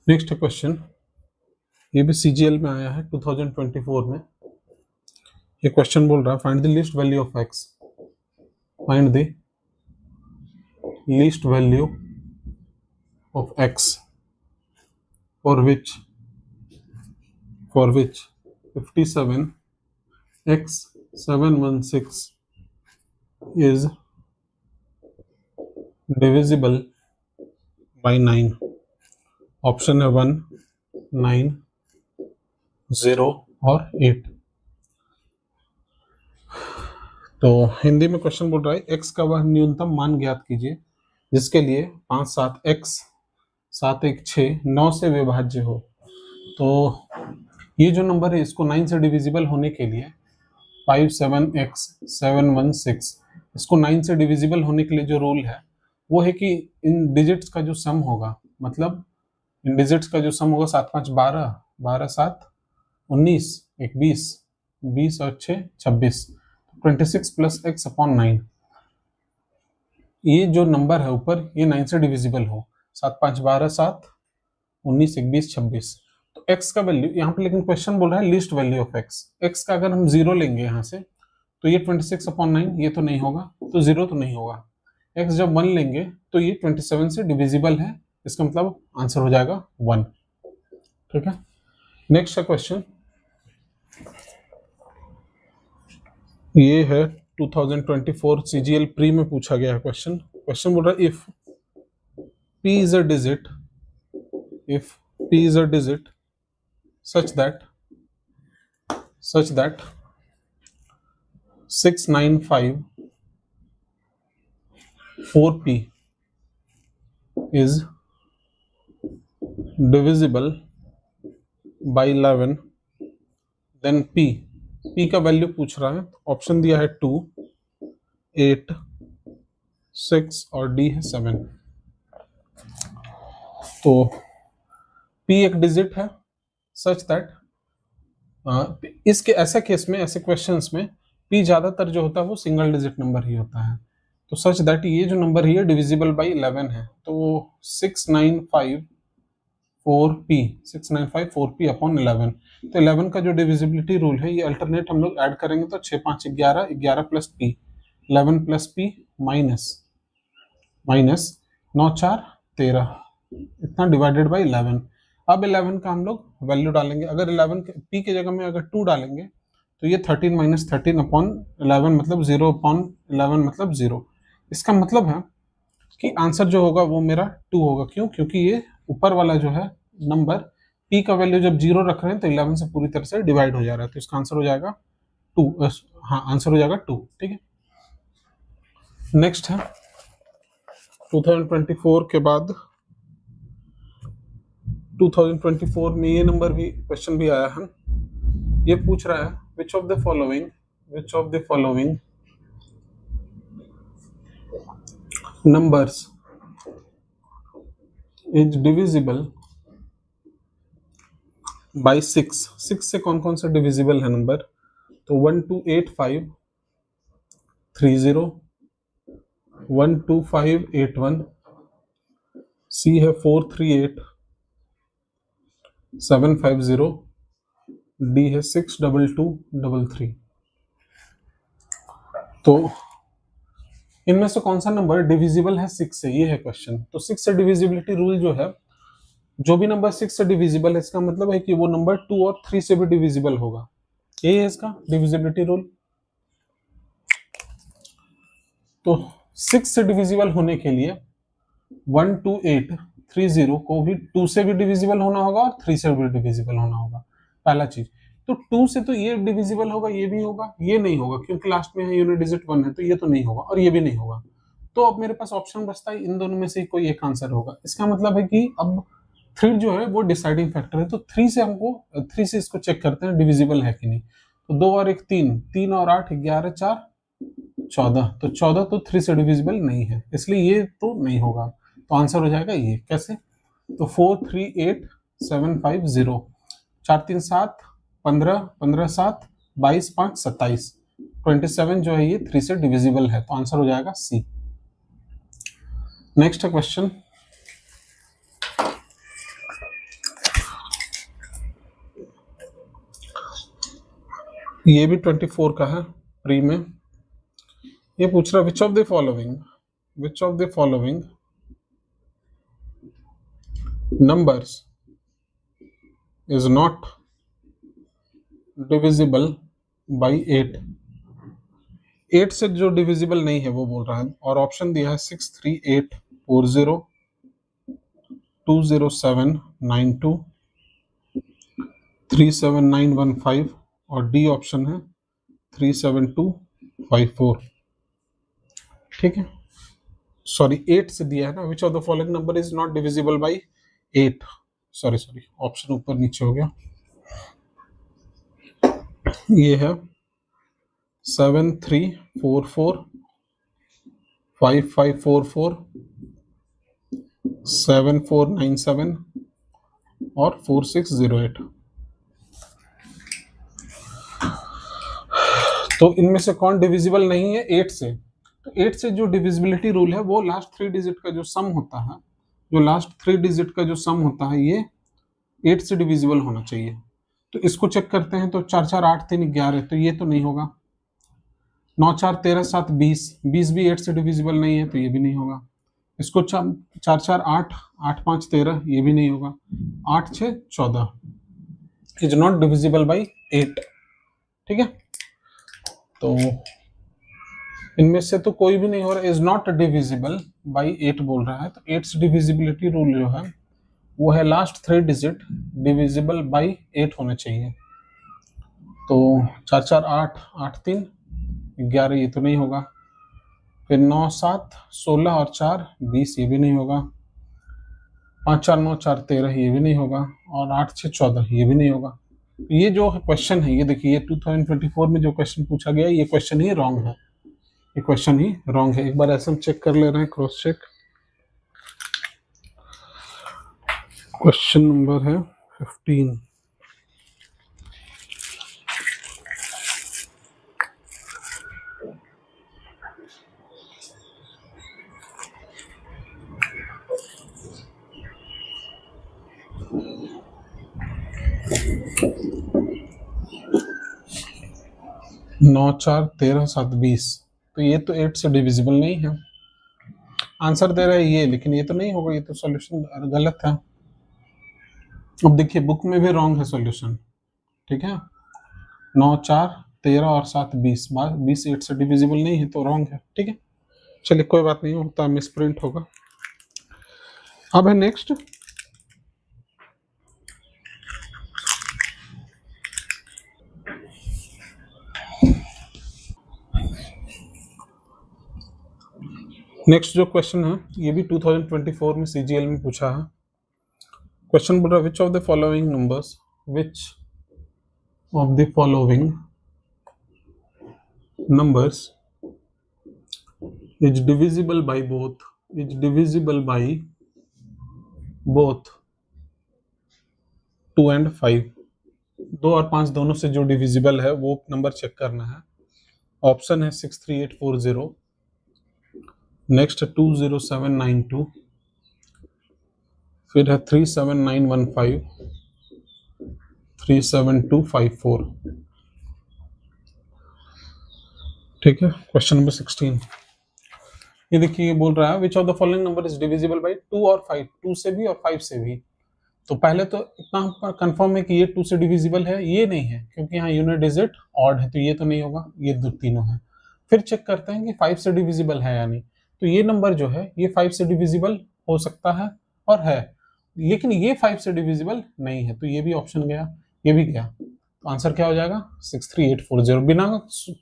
Next question, ये भी CGL में आया है 2024 में। ये क्वेश्चन बोल रहा है find the least value of x, find the least value of x for which 57x716 is divisible by 9। Option है 1, 9, 0 और 8। तो हिंदी में क्वेश्चन बोल रहा है x का वह न्यूनतम मान ज्ञात कीजिए जिसके लिए 5, 7, x 7, 1, 6, 9 से विभाज्य हो। तो ये जो नंबर है इसको 9 से डिविजिबल होने के लिए 57x716, इसको 9 से डिविजिबल होने के लिए जो रूल है वो है कि इन डिजिट्स का जो सम होगा, मतलब इन डिजिट्स का जो सम होगा 7, 5, 12, 12, 7, 19, 1, 20, 20 और 6, 26, 26 प्लस x अपॉन 9। ये जो नंबर है ऊपर ये 9 से डिविजिबल हो, 7, 5, 12, 7, 19, 1, 20, 26। तो x का वैल्यू यहाँ पे, लेकिन क्वेश्चन बोल रहा है least value of x। x का अगर हम 0 लेंगे यहाँ से तो ये 26 अपॉन 9 ये तो नहीं होगा, तो 0 तो नहीं होगा। x जब 1 लेंगे तो ये 27 से डिविजिबल है, इसका मतलब आंसर हो जाएगा 1। ठीक है, नेक्स्ट है क्वेश्चन, ये है 2024 सीजीएल प्री में पूछा गया है क्वेश्चन। क्वेश्चन बोल रहा है if p is a digit, if p is a digit such that 695 4p is divisible by 11, then p का वैल्यू पूछ रहा है। ऑप्शन दिया है 2, 8, 6 और d है 7। तो p एक डिजिट है सच दैट, इसके ऐसे केस में, ऐसे क्वेश्चंस में p ज्यादातर जो होता है वो सिंगल डिजिट नंबर ही होता है। तो सच दैट ये जो नंबर है डिविजिबल बाय 11 है, तो 695 4p अपॉन 11। तो 11 का जो डिविजिबिलिटी रूल है ये अल्टरनेट हम लोग ऐड करेंगे तो 6, 5, 11, 11 plus p, 11 plus p minus 9, 4, 13, इतना डिवाइडेड बाय 11। अब 11 का हम लोग वैल्यू डालेंगे, अगर 11 p की जगह में अगर 2 डालेंगे तो ये 13 माइनस 13 अपॉन 11 मतलब 0 अपॉन 11 मतलब 0। इसका मतलब है कि आंसर जो होगा वो मेरा 2 होगा। क्यों? क्योंकि ये ऊपर वाला जो है नंबर p का वैल्यू जब 0 रख रहे हैं तो 11 से पूरी तरह से डिवाइड हो जा रहा है, तो इसका आंसर हो जाएगा 2। हाँ, आंसर हो जाएगा 2। ठीक है, नेक्स्ट है 2024 के बाद 2024 में ये नंबर भी क्वेश्चन भी आया है। ये पूछ रहा है which of the following numbers is divisible by 6। 6 से कौन कौन सा डिविजिबल है नंबर? तो 128530, 12581, सी है 438750, डी है 62233। तो इनमें से कौन सा नंबर डिविजिबल है 6 से, ये है क्वेश्चन। तो 6 से डिविजिबिलिटी रूल जो है, जो भी नंबर 6 से डिविजिबल है इसका मतलब है कि वो नंबर 2 और 3 से भी डिविजिबल होगा, यही है इसका डिविजिबिलिटी रूल। तो 6 से डिविजिबल होने के लिए 12830 को भी 2 से भी डिविजिबल होना होगा और 3 से भी डिविजिबल होना होगा, पहला चीज। तो 2 से तो ये डिविजिबल होगा, ये भी होगा, ये नहीं होगा क्योंकि लास्ट में है यूनिट डिजिट 1 है, तो ये तो नहीं होगा और ये भी नहीं होगा। तो अब मेरे पास ऑप्शन बचता है इन दोनों में से कोई एक आंसर होगा। इसका मतलब है कि अब 3 जो है वो डिसाइडिंग फैक्टर है, तो 3 से हमको 3 से इसको चेक करते हैं डिविजिबल है कि नहीं। तो 2 और 1 3, 3 और 8 11, 4 14, तो 14 तो 3 से डिविजिबल नहीं है, इसलिए ये तो नहीं होगा। तो आंसर हो जाएगा ये। कैसे? तो 438750, 4 3 7 15, 15 7 22 5 27, 27 जो है ये 3 से डिविजिबल है, तो आंसर हो जाएगा सी। नेक्स्ट क्वेश्चन, ये भी 24 का है प्री में। ये पूछ रहा विच of the following numbers is not divisible by 8। 8 से जो डिविजिबल नहीं है वो बोल रहा है, और ऑप्शन दिया है 63840, 20792, 37915 और डी ऑप्शन है 37254। ठीक है, सॉरी 8 से दिया है ना, विच of the following number is not divisible by 8। Sorry option ऊपर नीचे हो गया। ये है 7344, 5544, 7497 और 4608। तो इनमें से कौन डिविजिबल नहीं है 8 से? तो 8 से जो डिविजिबिलिटी रूल है वो लास्ट 3 डिजिट का जो सम होता है, जो लास्ट 3 डिजिट का जो सम होता है ये 8 से डिविजिबल होना चाहिए। तो इसको चेक करते हैं। तो 4 4 8 3 11, तो ये तो नहीं होगा। 9 4 13 7 20, 20 भी 8 से डिविजिबल नहीं है, तो ये भी नहीं होगा। इसको 4 4 8 8 5 13, ये भी नहीं होगा। 8 6 14 इज नॉट डिविजिबल बाई 8। ठीक है, तो इनमें से तो कोई भी नहीं हो रहा, इज नॉट डिविजिबल बाई 8 बोल रहा है। तो 8 डिविजिबिलिटी रूल जो है वो है लास्ट 3 डिजिट डिविजिबल बाई 8 होने चाहिए। तो 4 4 8 8 3 11, ये तो नहीं होगा। फिर 9 7 16 और 4 20, ये भी नहीं होगा। 5 4 9 4 13, ये भी नहीं होगा। और 8 6 14, ये भी नहीं होगा। ये जो क्वेश्चन है, ये देखिए, ये 2024 में जो क्वेश्चन पूछा गया है, ये क्वेश्चन ही रॉन्ग है। ये क्वेश्चन ही रॉन्ग है। एक बार ऐसे हम चेक कर ले रहे हैं, क्रॉस चेक। क्वेश्चन नंबर है 15। नौ 4 13 7 20, तो ये तो 8 से डिविजिबल नहीं है। आंसर दे रहा है ये, लेकिन ये तो नहीं होगा, ये तो सॉल्यूशन गलत है। अब देखिए, बुक में भी रॉन्ग है सॉल्यूशन। ठीक है, 9 4 13 और 7 20, 20 8 से डिविजिबल नहीं है, तो रॉन्ग है। ठीक है, चलिए कोई बात नहीं, होता मिस प्रिंट होगा। अब है नेक्स्ट, नेक्स्ट जो क्वेश्चन है ये भी 2024 में सीजीएल में पूछा है। क्वेश्चन बोल रहा है which of the following numbers, which of the following numbers is divisible by both, is divisible by both 2 and 5। 2 और 5 दोनों से जो डिविजिबल है वो नंबर चेक करना है। ऑप्शन है 63840, नेक्स्ट 20792, फिर है 37915, 37254। ठीक है, क्वेश्चन नंबर 16। ये देखिए, ये बोल रहा है which of the following number is divisible by 2 और 5। 2 से भी और 5 से भी। तो पहले तो इतना कंफर्म है कि ये 2 से डिविजिबल है, ये नहीं है, क्योंकि यहाँ यूनिट डिजिट ऑड है, तो ये तो नहीं होगा। ये दो तीनों है। फिर चेक करते हैं कि 5 से डिविजिबल है या नहीं। तो ये नंबर जो है ये 5 से डिविजिबल हो सकता है और है, लेकिन ये 5 से डिविजिबल नहीं है, तो ये भी ऑप्शन गया, ये भी गया। तो आंसर क्या हो जाएगा 63840। बिना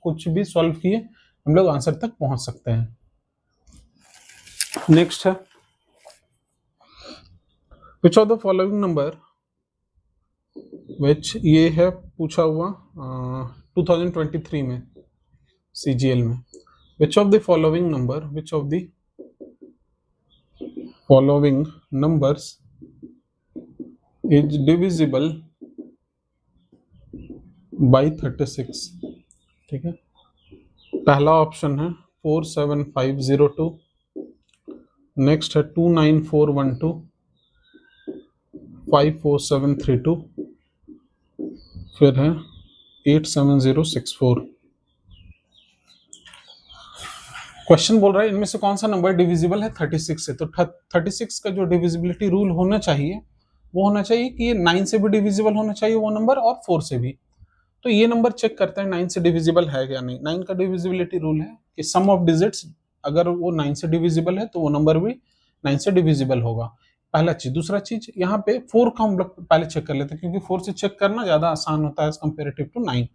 कुछ भी सॉल्व किए हम लोग आंसर तक पहुंच सकते हैं। नेक्स्ट है which of the following number, which ये है पूछा हुआ 2023 में सीजीएल में। Which of the following number, which of the following numbers is divisible by 36। ठीक है, पहला ऑप्शन है 47502, नेक्स्ट है 29412, 54732, फिर है 87064। क्वेश्चन बोल रहा है इनमें से कौन सा नंबर डिविजिबल है 36 से। तो 36 का जो डिविजिबिलिटी रूल होना चाहिए वो होना चाहिए कि ये 9 से भी डिविजिबल होना चाहिए वो नंबर, और 4 से भी। तो ये नंबर चेक करते हैं 9 से डिविजिबल है या नहीं। 9 का डिविजिबिलिटी रूल है कि सम ऑफ डिजिट्स अगर वो 9 से डिविजिबल है तो वो नंबर भी 9 से डिविजिबल होगा, पहला चीज। दूसरा चीज यहाँ पे 4 का हम लोग पहले चेक कर लेते हैं, क्योंकि 4 से चेक करना ज्यादा आसान होता है एज कंपेरेटिव टू 9।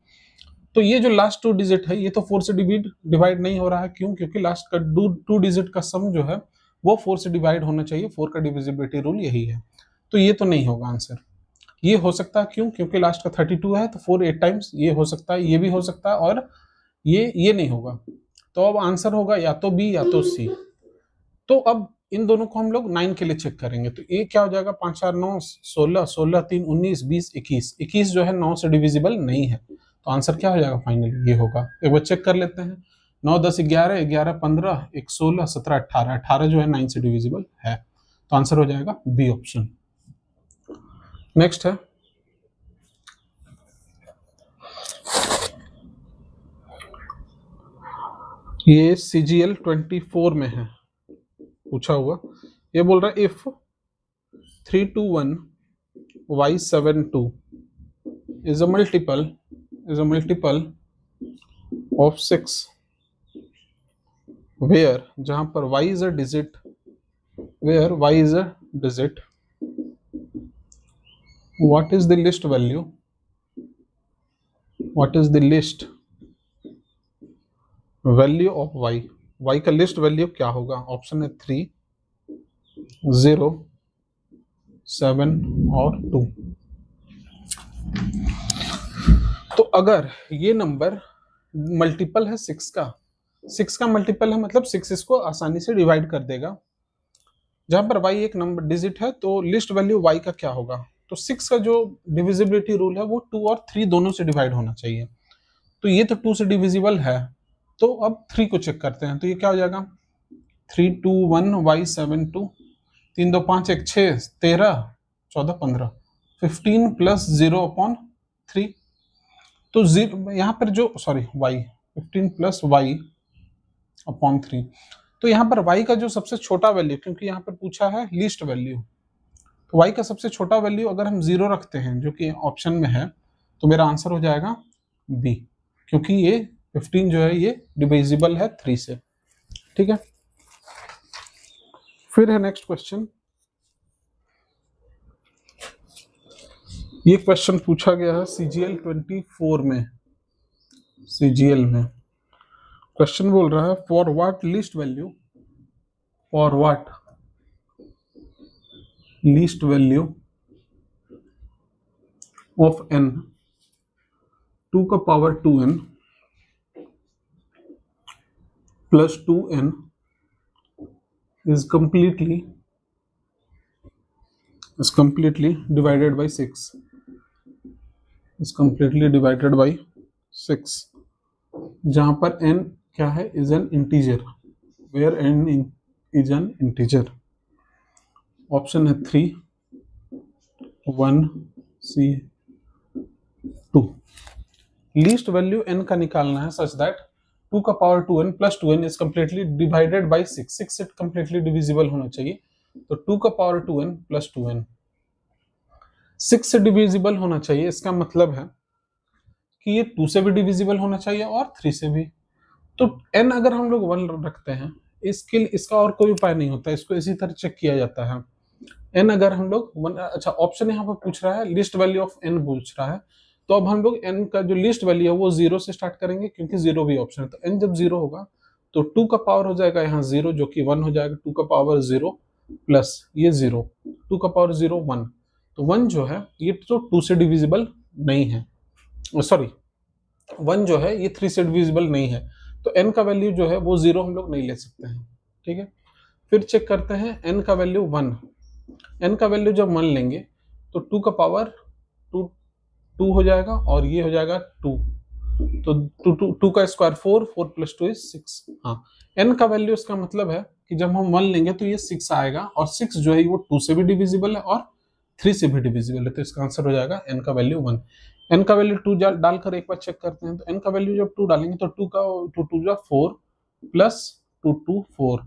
तो ये जो लास्ट 2 डिजिट है ये तो 4 से डिवाइड नहीं हो रहा है। क्यों? क्योंकि लास्ट का 2 डिजिट का सम जो है वो 4 से डिवाइड होना चाहिए। 4 का डिविजिबिलिटी रूल यही है। तो ये तो नहीं होगा आंसर। ये हो सकता है, क्यों? क्योंकि लास्ट का 32 है तो 4 8 टाइम्स ये हो सकता है, ये भी हो सकता है, और ये नहीं होगा। तो अब आंसर होगा या तो बी या तो सी। तो अब इन दोनों को हम लोग 9 के लिए चेक करेंगे। तो ये क्या हो जाएगा, 5 4 9 16, 16 3 19 20 21। 21 जो है 9 से डिविजिबल नहीं है। तो आंसर क्या हो जाएगा फाइनली, ये होगा। एक बार चेक कर लेते हैं। 9 10 11, 11 15, 1 16 17 18, 18 जो है 9 से डिविजिबल है। तो आंसर हो जाएगा बी ऑप्शन। नेक्स्ट है ये CGL 24 में है पूछा हुआ। ये बोल रहा है if 321 y72 is a multiple of 6 where, जहां पर y is a digit, where y is a digit, what is the list value, what is the list value of y, y का लिस्ट वैल्यू क्या होगा? Option है 3 0 7 और 2। तो अगर ये नंबर मल्टीपल है 6 का मल्टीपल है मतलब 6 इसको आसानी से डिवाइड कर देगा। जहां पर y एक नंबर डिजिट है तो लिस्ट वैल्यू y का क्या होगा? तो 6 का जो डिविजिबिलिटी रूल है वो 2 और 3 दोनों से डिवाइड होना चाहिए। तो ये तो 2 से डिविजिबल है। तो अब 3 को चेक करते हैं। तो ये क्या हो जाएगा, 3 2 1 y72, 3 2 5 1 6 13 14 15, 15 प्लस 0/3। तो यहाँ पर जो y 15 प्लस y/3। तो यहाँ पर y का जो सबसे छोटा वैल्यू, क्योंकि यहाँ पर पूछा है लीस्ट वैल्यू, तो y का सबसे छोटा वैल्यू अगर हम 0 रखते हैं जो कि ऑप्शन में है, तो मेरा आंसर हो जाएगा बी, क्योंकि ये 15 जो है ये डिविजिबल है 3 से। ठीक है, फिर है नेक्स्ट क्वेश्चन। ये क्वेश्चन पूछा गया है CGL 24 में। CGL में क्वेश्चन बोल रहा है for what least value, for what least value of n 2 का power 2n plus 2n is completely divided by 6, is completely divided by 6, जहां पर n क्या है, is an integer, where n is an integer। Option है 3 1 C 2। Least value n का निकालना है such that 2 का power 2n plus 2n is completely divided by 6। 6 से कंप्लीटली डिविजिबल होना चाहिए। तो 2 का पावर 2n प्लस 2n 6 से डिविजिबल होना चाहिए। इसका मतलब है कि ये 2 से भी डिविजिबल होना चाहिए और 3 से भी। तो n अगर हम लोग 1 रखते हैं, इसका और कोई उपाय नहीं होता, इसको इसी तरह चेक किया जाता है। n अगर हम लोग 1, अच्छा ऑप्शन यहाँ पर पूछ रहा है लिस्ट वैल्यू ऑफ n पूछ रहा है। तो अब हम लोग n का जो लिस्ट वैल्यू है वो 0 से स्टार्ट करेंगे, क्योंकि 0 भी ऑप्शन है। तो n जब 0 होगा तो 2 का पावर हो जाएगा यहाँ 0, जो कि 1 हो जाएगा। 2 का पावर 0 प्लस ये 0, 2 का पावर 0 1। तो 1 जो है ये तो 2 से डिविजिबल नहीं है, सॉरी 1 जो है ये 3 से डिविजिबल नहीं है। तो n का वैल्यू जो है वो 0 हम लोग नहीं ले सकते हैं। ठीक है, फिर चेक करते हैं n का वैल्यू 1। n का वैल्यू जब 1 लेंगे तो 2 का पावर 2 हो जाएगा और ये हो जाएगा 2। तो 2 का स्क्वायर 4, 4 प्लस 2 इज 6। हाँ, n का वैल्यू इसका मतलब है कि जब हम 1 लेंगे तो ये 6 आएगा, और 6 जो है वो 2 से भी डिविजिबल है और 3 से भी डिविजिबल है। तो इसका आंसर हो जाएगा n का वैल्यू 1। n का वैल्यू 2 डालकर एक बार चेक करते हैं। तो n का वैल्यू जब 2 डालेंगे तो 2 का 2 जा 4 प्लस 2 2 4,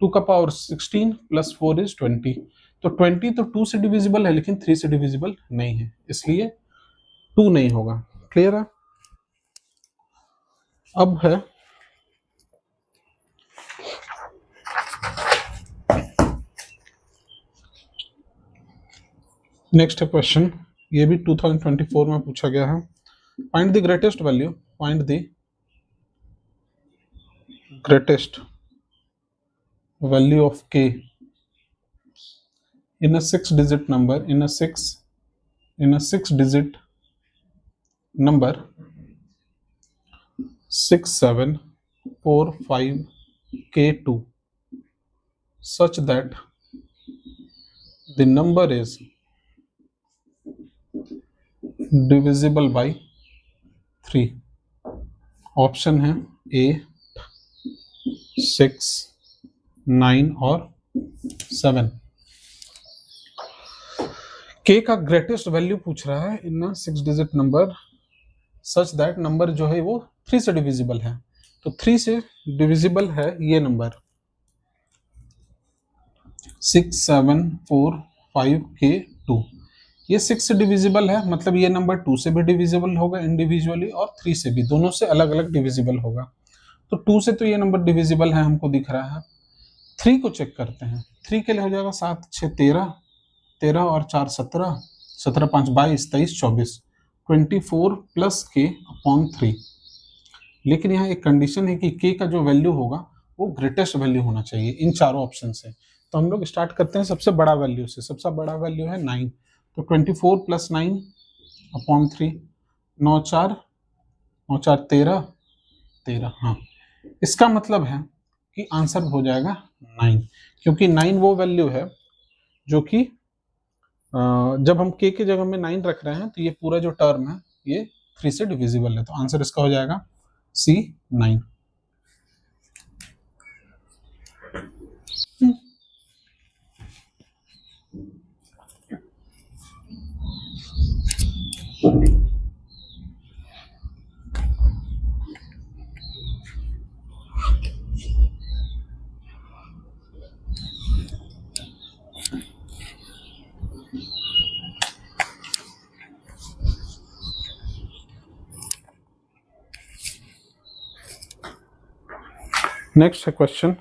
2 का पावर 16 प्लस 4 इज 20। तो 20 तो 2 से डिविजिबल है लेकिन 3 से डिविजिबल नहीं है, इसलिए 2 नहीं होगा। क्लियर है? अब है नेक्स्ट क्वेश्चन, ये भी 2024 में पूछा गया है। Find the greatest value, find the greatest value of k in a 6-digit number, in a 6-digit number 6745k2 such that the number is divisible by 3। Option है A 6, 9 और 7। k का greatest value पूछ रहा है इन 6-digit number such that, number जो है वो 3 से डिविजिबल है। तो 3 से डिविजिबल है ये नंबर 6745k2, ये 6 से डिविजिबल है, मतलब ये नंबर 2 से भी डिविजिबल होगा इंडिविजुअली और 3 से भी, दोनों से अलग अलग डिविजिबल होगा। तो 2 से तो ये नंबर डिविजिबल है, हमको दिख रहा है। 3 को चेक करते हैं। 3 के लिए हो जाएगा 7 6 13, 13 और 4 17, 17 5 22, 23 24, 24 प्लस k अपॉन 3। लेकिन यहाँ एक कंडीशन है कि k का जो वैल्यू होगा वो ग्रेटेस्ट वैल्यू होना चाहिए इन चारों ऑप्शन से। तो हम लोग स्टार्ट करते हैं सबसे बड़ा वैल्यू से। सबसे बड़ा वैल्यू है 9, तो 24 प्लस 9 अपॉन 3, 9 4 13 13। हाँ, इसका मतलब है कि आंसर हो जाएगा 9, क्योंकि 9 वो वैल्यू है जो कि जब हम k की जगह में 9 रख रहे हैं तो ये पूरा जो टर्म है ये 3 से डिविजिबल है। तो आंसर इसका हो जाएगा C 9। नेक्स्ट है क्वेश्चन,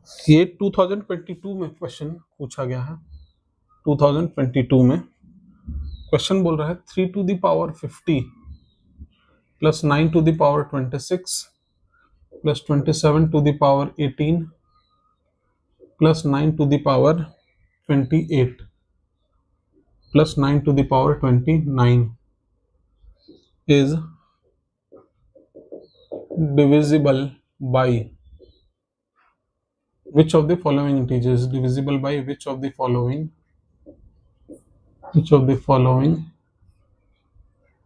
ये 2022 में क्वेश्चन पूछा गया है। 2022 में क्वेश्चन बोल रहा है 3 to the power 50 plus 9 to the power 26 plus 27 to the power 18 plus 9 to the power 28 plus 9 to the power 29 is divisible by which of the following integers? Divisible by which of the following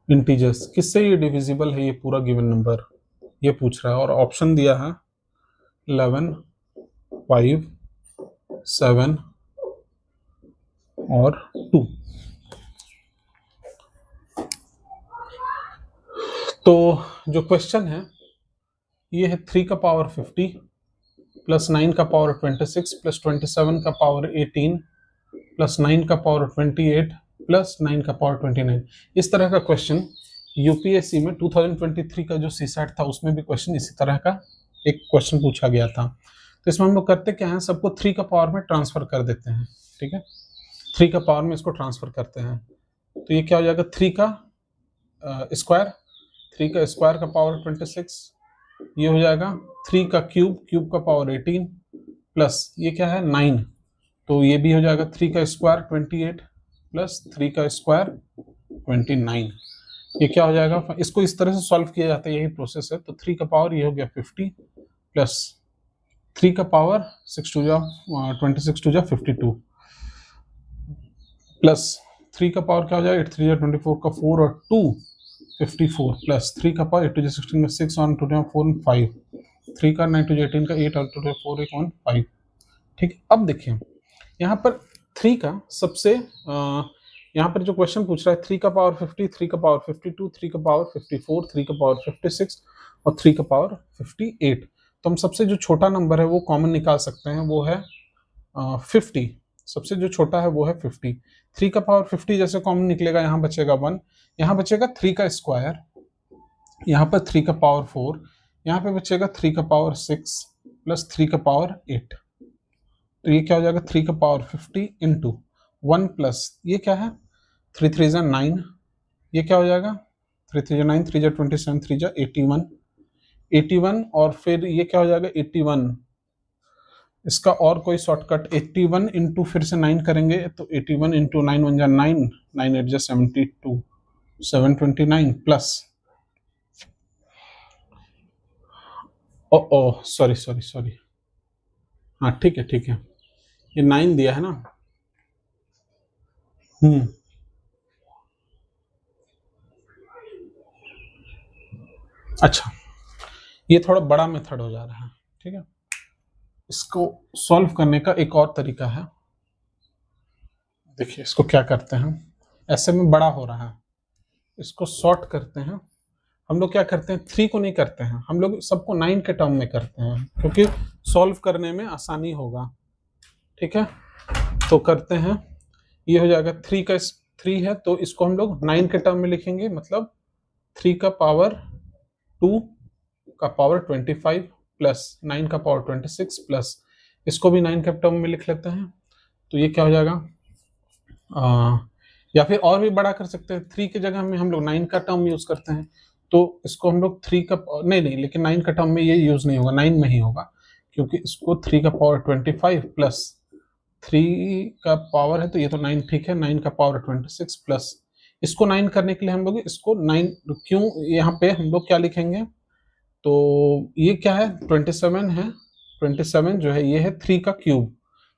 integers? किससे ये divisible है ये पूरा given number, ये पूछ रहा है। और ऑप्शन दिया है 11 5 7 और 2। तो जो क्वेश्चन है ये है 3 का पावर 50 प्लस 9 का पावर 26 प्लस 27 का पावर 18 प्लस 9 का पावर 28 प्लस 9 का पावर 29। इस तरह का क्वेश्चन यूपीएससी में 2023 का जो सीसैट था उसमें भी क्वेश्चन इसी तरह का एक क्वेश्चन पूछा गया था। तो इसमें हम लोग करते क्या है, सबको 3 का पावर में ट्रांसफर कर देते हैं। ठीक है, 3 का पावर में इसको ट्रांसफर करते हैं। तो ये क्या हो जाएगा, 3 का स्क्वायर, 3 का स्क्वायर का पावर 26, ये हो जाएगा 3 का क्यूब, क्यूब का पावर 18 प्लस ये क्या है 9, तो ये भी हो जाएगा 3 का स्क्वायर 28 प्लस 3 का स्क्वायर 29। ये क्या हो जाएगा, इसको इस तरह से सॉल्व किया जाता है, यही प्रोसेस है। तो 3 का पावर ये हो गया 50 प्लस 3 का पावर 6 2 जा 26 2 जा 52 प्लस 3 का पावर क्या हो जाएगा 8 3 जा 24 का 4 और 2 54 प्लस 3 का पावर 8 2 जा 16 में 6 और 2 4 5, 3 का 9 2 जा 18 का 8 और 2 4 1 5। ठीक है, अब देखिए यहाँ पर 3 का सबसे यहाँ पर जो क्वेश्चन पूछ रहा है 3 का पावर 50, 3 का पावर 52, 3 का पावर 54, 3 का पावर 56 और 3 का पावर 58। तो हम सबसे जो छोटा नंबर है वो कॉमन निकाल सकते हैं, वो है 50। सबसे जो छोटा है वो है 50। 3 का पावर 50 जैसे कॉमन निकलेगा, यहाँ बचेगा 1, यहाँ बचेगा 3 का स्क्वायर, यहाँ पर 3 का पावर 4, यहाँ पे बचेगा 3 का पावर 6 प्लस 3 का पावर 8। तो ये क्या हो जाएगा 3 का पावर 50 इंटू 1 प्लस ये क्या है 3 3 जा 9, ये क्या हो जाएगा 3 3 जा 9, 3 जा 27, 3 जा 81, 81 और फिर ये क्या हो जाएगा 81। इसका और कोई शॉर्टकट 81 इंटू फिर से 9 करेंगे तो 81 इंटू 9 1 जा 9, 9 8 जा 72, 729 plus oh sorry sorry sorry, हाँ ठीक है, ये 9 दिया है ना। अच्छा, ये थोड़ा बड़ा मेथड हो जा रहा है, ठीक है। इसको सॉल्व करने का एक और तरीका है, देखिए इसको क्या करते हैं, ऐसे में बड़ा हो रहा है, इसको शॉर्ट करते हैं। हम लोग क्या करते हैं 3 को नहीं करते हैं, हम लोग सबको 9 के टर्म में करते हैं क्योंकि सॉल्व करने में आसानी होगा, ठीक है। तो करते हैं, ये हो जाएगा 3 है तो इसको हम लोग 9 के टर्म में लिखेंगे, मतलब 3 का पावर 2 का पावर 25 प्लस 9 का पावर 26 प्लस इसको भी 9 के टर्म में लिख लेते हैं। तो ये क्या हो जाएगा या फिर और भी बड़ा कर सकते हैं, 3 की जगह में हम लोग 9 का टर्म यूज करते हैं, तो इसको हम लोग 3 का नहीं लेकिन 9 का टर्म में ये यूज नहीं होगा, 9 में ही होगा, क्योंकि इसको 3 का पावर 25 प्लस 3 का पावर है तो ये तो 9 ठीक है, 9 का पावर 26 प्लस इसको 9 करने के लिए हम लोग इसको 9 क्यों यहाँ पे हम लोग क्या लिखेंगे, तो ये क्या है 27 है, 27 जो है ये है 3 का क्यूब,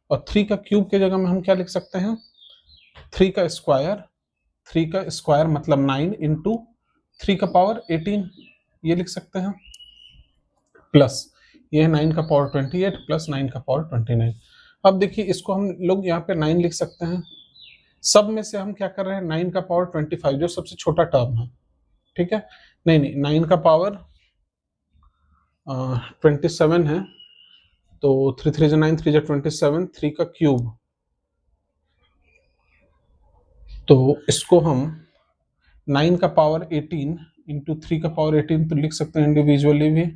और 3 का क्यूब के जगह में हम क्या लिख सकते हैं 3 का स्क्वायर, 3 का स्क्वायर मतलब 9 इंटू 3 का पावर 18 ये लिख सकते हैं, प्लस ये है 9 का पावर 28 प्लस 9 का पावर 29। अब देखिए इसको हम लोग यहाँ पे 9 लिख सकते हैं, सब में से हम क्या कर रहे हैं 9 का पावर 25 जो सबसे छोटा टर्म है, ठीक है, नहीं 9 का पावर 27 है, तो 3 3 9 3 27, 3 का क्यूब, तो इसको हम 9 का पावर 18 इंटू 3 का पावर 18 तो लिख सकते हैं इंडिविजुअली भी।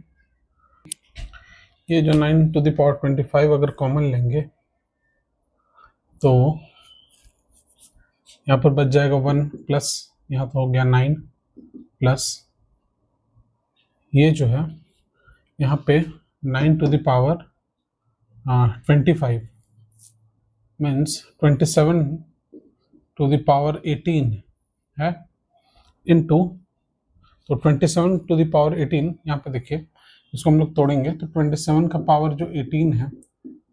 ये जो 9 टू द पावर 25 अगर कॉमन लेंगे तो यहाँ पर बच जाएगा 1 प्लस यहाँ तो हो गया 9 प्लस ये जो है यहाँ पे 9 to the power 25 means 27 to the power 18 है इनटू, तो 27 टू द पावर 18 यहाँ पे देखिए इसको हम लोग तोड़ेंगे तो 27 का पावर जो 18 है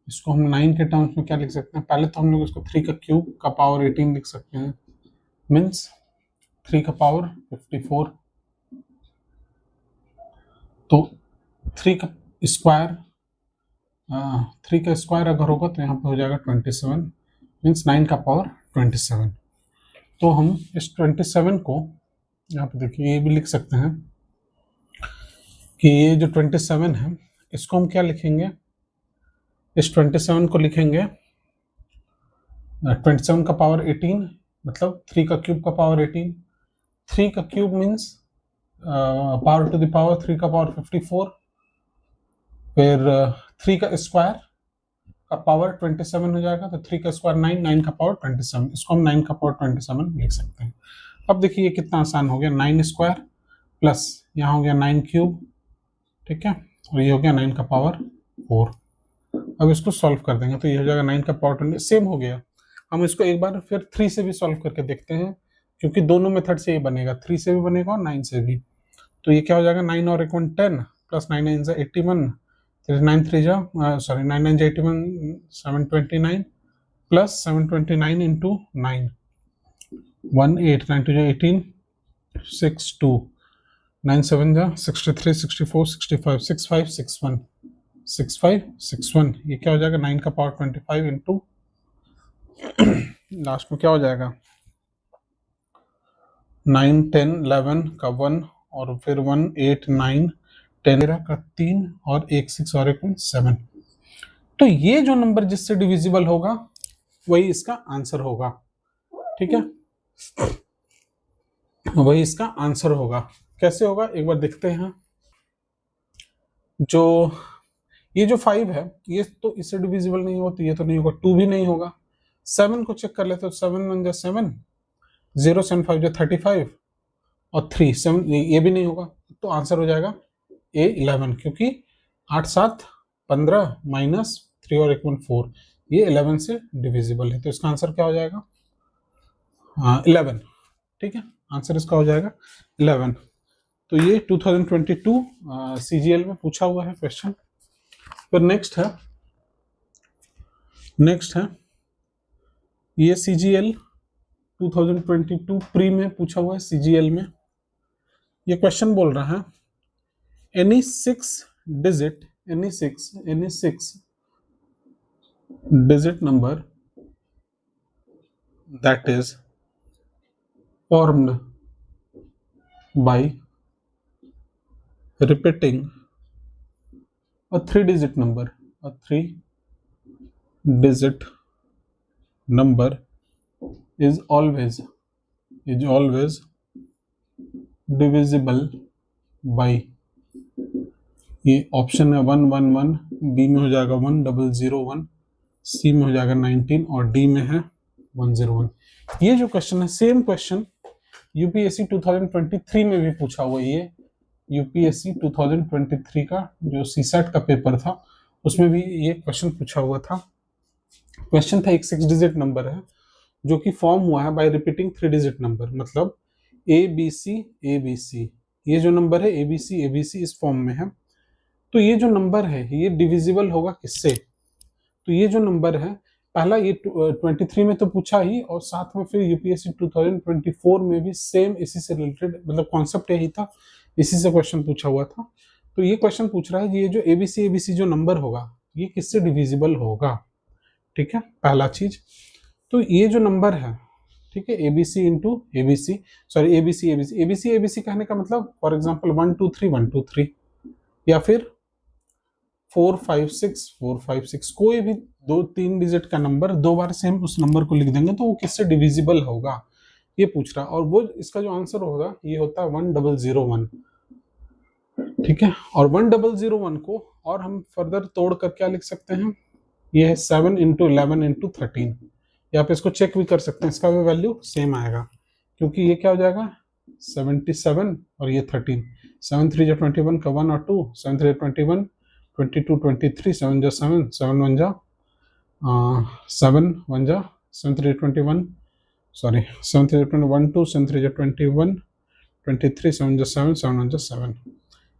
इसको हम 9 के टर्म्स में क्या लिख सकते हैं, पहले तो हम लोग इसको 3 का क्यूब का पावर 18 लिख सकते हैं, मीन्स 3 का पावर 54, तो 3 का स्क्वायर 3 का स्क्वायर अगर होगा तो यहाँ पे हो जाएगा 27 मीन्स 9 का पावर 27। तो हम इस 27 को यहाँ पे देखिए ये भी लिख सकते हैं कि ये जो 27 है इसको हम क्या लिखेंगे, इस 27 को लिखेंगे 27 का पावर 18 मतलब 3 का क्यूब का पावर 18, 3 का cube means power to the power 3 का पावर 54, फिर 3 का स्क्वायर का पावर 27 हो जाएगा, तो 3 का स्क्वायर 9, 9 का पावर 27, इसको हम 9 का पावर 27 लिख सकते हैं। अब देखिए ये कितना आसान हो गया, 9 स्क्वायर प्लस यहाँ हो गया 9 क्यूब, ठीक है, और ये हो गया 9 का पावर 4। अब इसको सॉल्व कर देंगे तो ये हो जाएगा 9 का पावर 20, सेम हो गया। हम इसको एक बार फिर 3 से भी सॉल्व करके देखते हैं, क्योंकि दोनों मेथड से ये बनेगा, 3 से भी बनेगा और 9 से भी। तो ये क्या हो जाएगा 9 और 1 10 प्लस 9 9 जा 81, 9 3 जा सॉरी 9 9 जा 81, 729 प्लस 729 इंटू 9, 1 8 9 2 जा 18, 6 2 9 7 जा 63 64 65 65 61 65 61, ये क्या हो जाएगा 9 का पावर 25 इंटू लास्ट में क्या हो जाएगा 9 10 11 का 1 और फिर 1 8 9 10 का 3 और एक 6 और एक 7। तो ये जो नंबर जिससे डिविजिबल होगा वही इसका आंसर होगा। ठीक है, वही इसका आंसर होगा। कैसे होगा एक बार देखते हैं। जो ये जो 5 है ये तो इससे डिविजिबल नहीं होती, ये तो नहीं होगा, 2 भी नहीं होगा। 7 को चेक कर लेते हो, 7 1 जा 7, 0 7 5 जा 35 और 3 7 ये भी नहीं होगा। तो आंसर हो जाएगा A 11, क्योंकि 8 7 15 माइनस 3 और 1 1 4 ये 11 से डिविजिबल है। तो इसका आंसर क्या हो जाएगा? 11। ठीक है, आंसर इसका हो जाएगा 11। तो ये 2022 CGL में पूछा हुआ है क्वेश्चन। फिर नेक्स्ट है ये CGL 2022 प्री में पूछा हुआ है। CGL में ये क्वेश्चन बोल रहा है any six digit number that is formed by repeating a three digit number is always divisible by, ये ऑप्शन है 1 1 1, बी में हो जाएगा 1 0 0 1, सी में हो जाएगा 19 और डी में है 1 0 1। ये जो क्वेश्चन है सेम क्वेश्चन यूपीएससी 2023 में भी पूछा हुआ है। ये यूपीएससी 2023 का जो सीसेट का पेपर था उसमें भी ये क्वेश्चन पूछा हुआ था। क्वेश्चन था एक 6 डिजिट नंबर है जो कि फॉर्म हुआ है बाय रिपीटिंग 3 डिजिट नंबर, मतलब ABC ये जो नंबर है ABC इस फॉर्म में है। तो ये जो नंबर है ये डिविजिबल होगा किससे? तो ये जो नंबर है पहला ये 23 में तो पूछा ही, और साथ में फिर यूपीएससी 2024 में भी सेम इसी से रिलेटेड, मतलब कॉन्सेप्ट यही था, इसी से क्वेश्चन पूछा हुआ था। तो ये क्वेश्चन पूछ रहा है ये जो ABC जो नंबर होगा ये किससे डिविजिबल होगा। ठीक है, पहला चीज तो ये जो नंबर है, ठीक है, ABC into ABC, sorry ABC कहने का मतलब फॉर एग्जाम्पल 1 2 3 1 2 3 या फिर 4 5 6 कोई भी 2-3 डिजिट का नंबर दो बार सेम उस नंबर को लिख देंगे तो वो किससे डिविजिबल होगा ये पूछ रहा है। और वो इसका जो आंसर होगा ये होता है 1001। ठीक है, और 1001 को और हम फर्दर तोड़ कर क्या लिख सकते हैं, ये है 7 इंटू 11 इंटू 13। या आप इसको चेक भी कर सकते हैं, इसका भी वैल्यू सेम आएगा क्योंकि ये क्या हो जाएगा 77 और ये 13, 7 3 जा 21 का 1 और 2, 7 3 21 22 23, 7 जा 7 7 1 जा 7 1 जा 7 3 21, सॉरी 7 3 21 2, 7 3 जा 21 23, 7 जा 7 7 1 जा 7,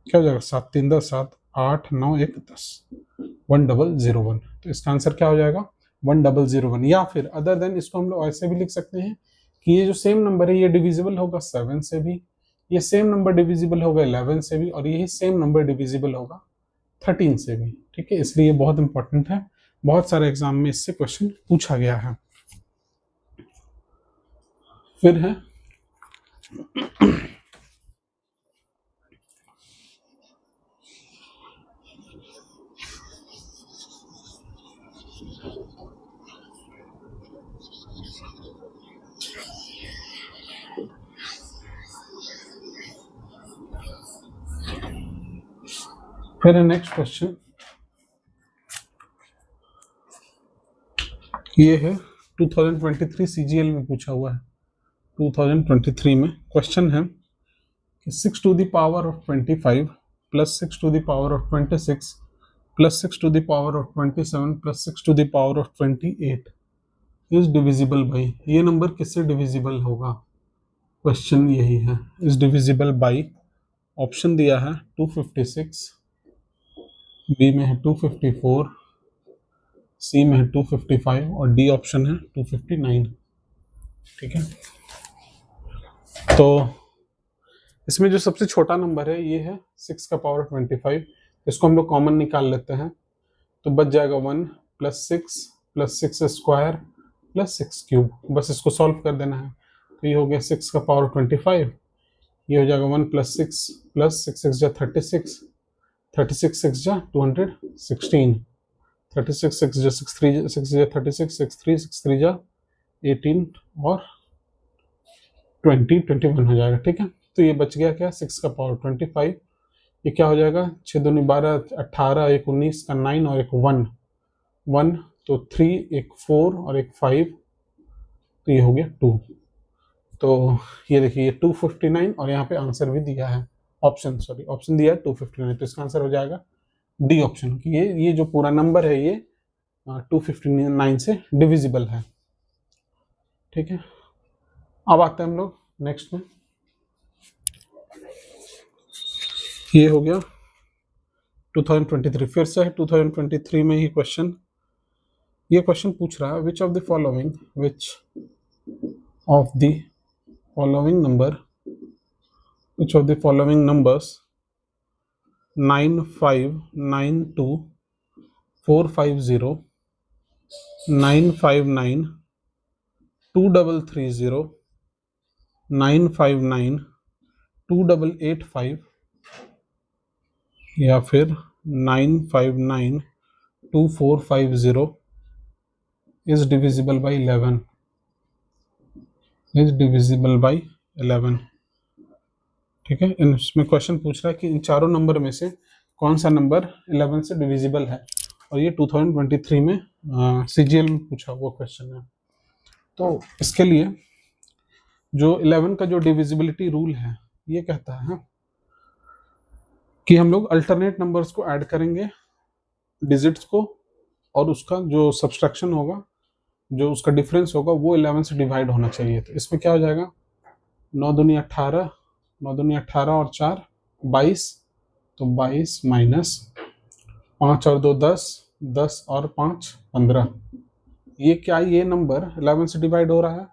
क्या हो जाएगा 7 3 10 7 8 9 1 10 1001। तो इसका आंसर क्या हो जाएगा 1001। या फिर अदर देन इसको हम लोग ऐसे भी लिख सकते हैं कि ये जो सेम नंबर है ये डिविजिबल होगा 7 से भी, ये सेम नंबर डिविजिबल होगा 11 से भी, और यही सेम नंबर डिविजिबल होगा 13 से भी। ठीक है, इसलिए ये बहुत इंपॉर्टेंट है, बहुत सारे एग्जाम में इससे क्वेश्चन पूछा गया है। फिर है नेक्स्ट क्वेश्चन, ये है 2023 CGL में पूछा हुआ है। 2023 में क्वेश्चन है कि 6 to the power of 25 plus 6 to the power of 26 plus 6 to the power of 27 plus 6 to the power of 28 is divisible by, ये नंबर किससे डिविजिबल होगा? क्वेश्चन यही है, इज डिविजिबल बाई, ऑप्शन दिया है 256, बी में है 254, सी में है 255 और डी ऑप्शन है 259। ठीक है, तो इसमें जो सबसे छोटा नंबर है ये है 6 का पावर 25, इसको हम लोग कॉमन निकाल लेते हैं तो बच जाएगा 1 प्लस 6 स्क्वायर प्लस 6 क्यूब, बस इसको सॉल्व कर देना है। तो ये हो गया 6 का पावर 25, ये हो जाएगा 1 + 6 + 6 6 जा 36, 36 6 जा 216, 36 6 जा 6 3 6 जा 36, 6 3 जा 18 और 20 21 हो जाएगा। ठीक है, तो ये बच गया क्या, 6 का पावर 25, ये क्या हो जाएगा, 6 दूनी 12 18, एक 19 का 9 और एक 1 तो 3, एक 4 और एक 5, तो ये हो गया 2। तो ये देखिए ये 259 और यहाँ पे आंसर भी दिया है, ऑप्शन दिया है 259, तो इसका आंसर हो जाएगा डी ऑप्शन की। ये जो पूरा नंबर है ये 259 से डिविजिबल है। ठीक है, अब आते हैं हम लोग नेक्स्ट में। ये हो गया 2023, फिर से है 2023 में ही क्वेश्चन। ये क्वेश्चन पूछ रहा है which of the following numbers 9592 450 959 2330 959 2885 या फिर 959 2450 is divisible by 11, ठीक है, इसमें क्वेश्चन पूछ रहा है कि इन चारों नंबर में से कौन सा नंबर 11 से डिविजिबल है, और ये 2023 में CGL में पूछा हुआ क्वेश्चन है। तो इसके लिए जो 11 का जो डिविजिबिलिटी रूल है ये कहता है कि हम लोग अल्टरनेट नंबर्स को ऐड करेंगे डिजिट्स को, और उसका जो सब्सट्रैक्शन होगा, जो उसका डिफरेंस होगा वो 11 से डिवाइड होना चाहिए। तो इसमें क्या हो जाएगा, 9 दूनी 18, 9 दूनी 18 और 4 22, तो 22 माइनस 5 और 2 10, 10 और 5 15, ये क्या, ये नंबर 11 से डिवाइड हो रहा है,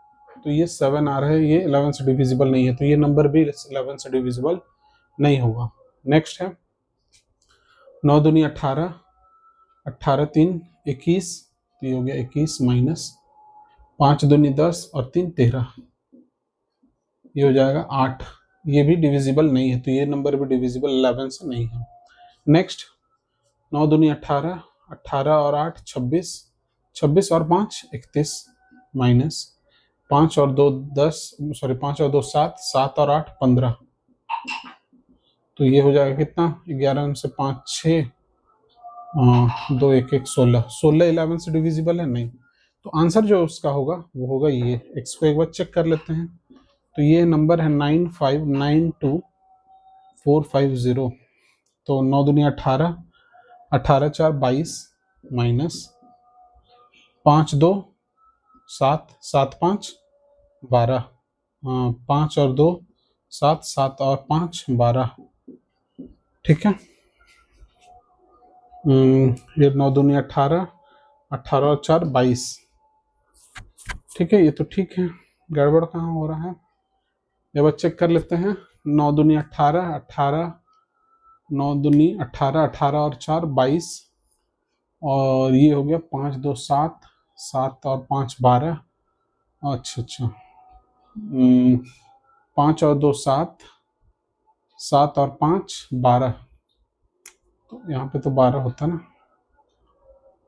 तो ये 7 आ रहा है, ये 11 से डिविजिबल नहीं है, तो ये नंबर भी 11 से डिविजिबल नहीं होगा। नेक्स्ट है 9 दूनी 18, 18 3 21, तो ये हो गया 21 माइनस 5 दूनी 10 और 3 13, ये हो जाएगा 8, ये भी डिविजिबल नहीं है, तो ये नंबर भी डिविजिबल 11 से नहीं है। नेक्स्ट 9 दूनी 18, 18 और 8 26, 26 और 5 31 माइनस 5 और 2 10, सॉरी 5 और 2 7, 7 और 8 15, तो ये हो जाएगा कितना, 11 से 5 6, 2 1 1 16, 16 11 से डिविजिबल है नहीं, तो आंसर जो उसका होगा वो होगा ये। एक्स को एक बार चेक कर लेते हैं, तो ये नंबर है 9592450, तो 9 दूनी 18, 18 4 22 माइनस 5 2 7, 7 5 12, 5 और 2 7, 7 और 5 12, ठीक है। ये 9 दूनी 18, 18 और 4 22, ठीक है, ये तो ठीक है, गड़बड़ कहाँ हो रहा है, ये बात चेक कर लेते हैं। 9 दूनी 18, 18 9 दूनी 18, 18 और 4 22, और ये हो गया 5 2 7, 7 और 5 12, अच्छा 5 और 2 7, 7 और 5 12, तो यहाँ पे तो 12 होता ना,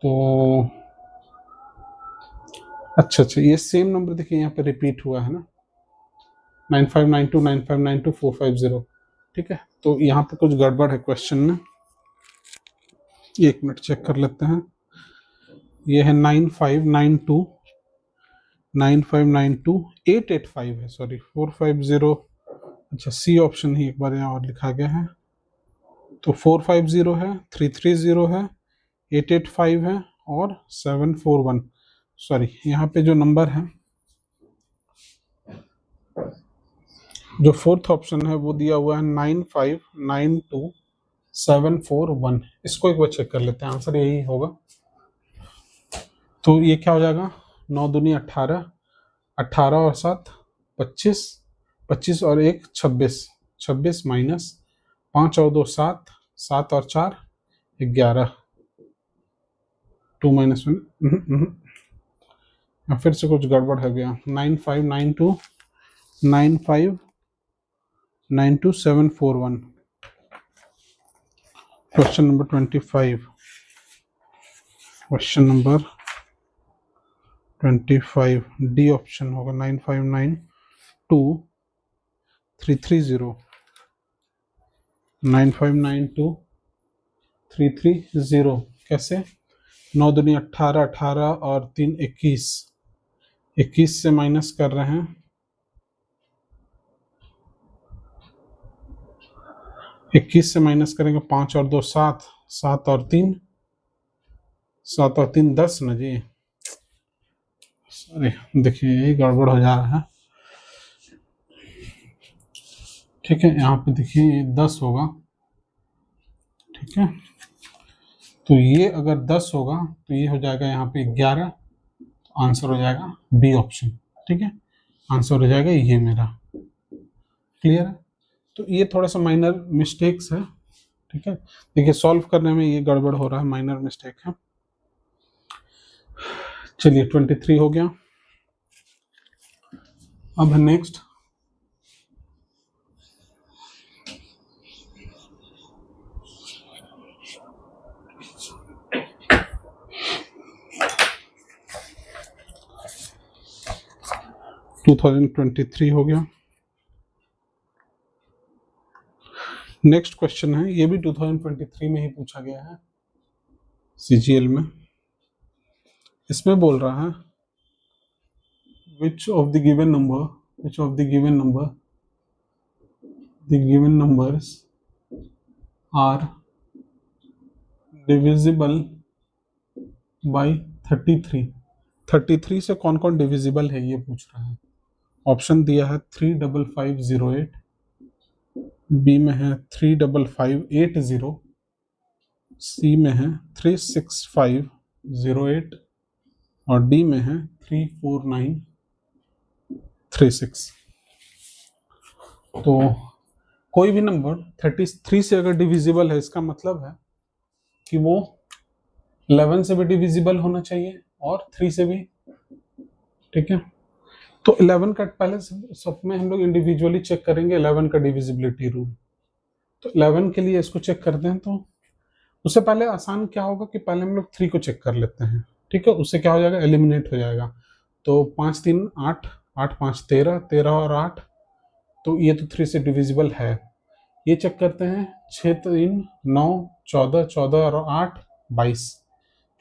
तो अच्छा ये सेम नंबर देखिए यहाँ पे रिपीट हुआ है ना, 9592 9592 450, ठीक है, तो यहाँ पे कुछ गड़बड़ है क्वेश्चन में, एक मिनट चेक कर लेते हैं। ये है 9592 885 है, सॉरी 450, अच्छा सी ऑप्शन ही एक बार यहाँ और लिखा गया है, तो 450 है, 330 है, 885 है और 741, सॉरी यहाँ पे जो नंबर है, जो फोर्थ ऑप्शन है वो दिया हुआ है 9592741, इसको एक बार चेक कर लेते हैं, आंसर यही होगा। तो ये क्या हो जाएगा, 9 दूनी 18, 18 और 7 25, 25 और 1 26, 26 माइनस 5 और 2 7, 7 और 4 11, 2 माइनस 1, फिर से कुछ गड़बड़ हो गया, 9592 9592741। Question number 25। Question number 25 D option होगा 9592330 9592330। कैसे? 9 दूनी 18, 18 और 3 21, 21 से माइनस कर रहे हैं, 21 से माइनस करेंगे 5 और 2 7, 7 और 3 10 ना जी। अरे देखिए यही गड़बड़ हो जा रहा है। ठीक है, यहाँ पे देखिए ये 10 होगा। ठीक है, तो ये अगर 10 होगा तो ये हो जाएगा यहाँ पे 11, तो आंसर हो जाएगा बी ऑप्शन। ठीक है, आंसर हो जाएगा ये मेरा। क्लियर है? तो ये थोड़ा सा माइनर मिस्टेक्स है। ठीक है, देखिए सॉल्व करने में ये गड़बड़ हो रहा है, माइनर मिस्टेक है। चलिए 23 हो गया। अब नेक्स्ट 2023 हो गया। नेक्स्ट क्वेश्चन है, ये भी 2023 में ही पूछा गया है सीजीएल में। इसमें बोल रहा है which of the given numbers are divisible by 33। 33 से कौन कौन डिविजिबल है ये पूछ रहा है। ऑप्शन दिया है 35508, बी में है 35580, सी में है 36508 और डी में है 34936। तो कोई भी नंबर 33 से अगर डिविजिबल है, इसका मतलब है कि वो 11 से भी डिविजिबल होना चाहिए और 3 से भी। ठीक है, तो 11 का पहले सब में हम लोग इंडिविजुअली चेक करेंगे 11 का डिविजिबिलिटी रूल। तो 11 के लिए इसको चेक करते हैं, तो उससे पहले आसान क्या होगा कि पहले हम लोग 3 को चेक कर लेते हैं। ठीक है, उससे क्या हो जाएगा, एलिमिनेट हो जाएगा। तो 5 3 8, 8 5 13, 13 और 8, तो ये तो 3 से डिविजिबल है। ये चेक करते हैं 6 3 9 14, 14 और 8 22,